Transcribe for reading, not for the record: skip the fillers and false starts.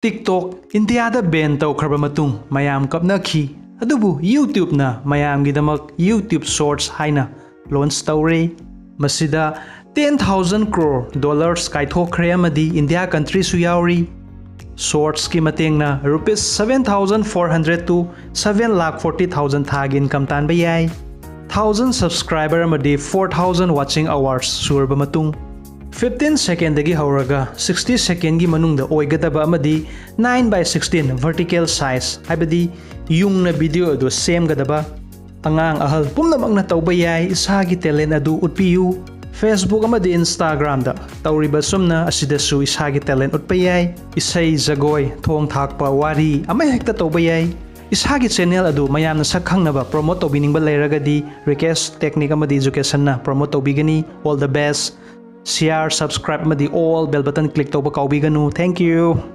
TikTok India ban tꯧꯈ꯭ꯔꯕ ꯃꯇꯨꯡ ꯃꯌꯥꯝ ꯀꯞꯅꯈꯤ ꯑꯗꯨꯕꯨ YouTube ꯅ ꯃꯌꯥꯝꯒꯤꯗꯃꯛ YouTube Shorts ꯍꯥꯏꯅ ꯂꯣꯟꯆ ꯇꯧꯔꯦ ꯃꯁꯤꯗ 10,000 crore dollars ꯀꯥꯏꯊꯣꯛꯈ꯭ꯔꯦ ꯑꯃꯗꯤ India countryꯁꯨ ꯌꯥꯎꯔꯤ Shorts ꯀꯤ ꯃꯇꯦꯡꯅ rupees 7,400 to 7,40,000 ꯊꯥꯒꯤ ꯏꯟꯀꯝ ꯇꯥꯟꯕ ꯌꯥꯏ 1,000 subscriber ꯑꯃꯗꯤ 4,000 watching hours ꯁꯨꯔꯕ ꯃꯇꯨꯡ 15 second हौरगा 60 second की मनुंग ओइगदबा अमदी 9:16 vertical size हाइबदी युंगना वीडियो अदु सेमगदबा अंगांग अहल पुमनमकना तौबा याय इसागी टैलेंट अदु उत्पियु Facebook अमदी Instagram दा तौरिबा सुमना असिदसु इसागी टैलेंट उत्पा याय इसै जगोय थोंग थाकपा वारी अमा हेक्ता तौबा याय इसागी चैनल अदु मयामना सखंगनबा प्रमोट तौबिनिंगबा लेरगदी रिक्वेस्ट टेक्निक अमदी एजुकेशन ना प्रमोट तौबिगनी all the best Share, subscribe, all bell button click to ba kaubiganu. Thank you.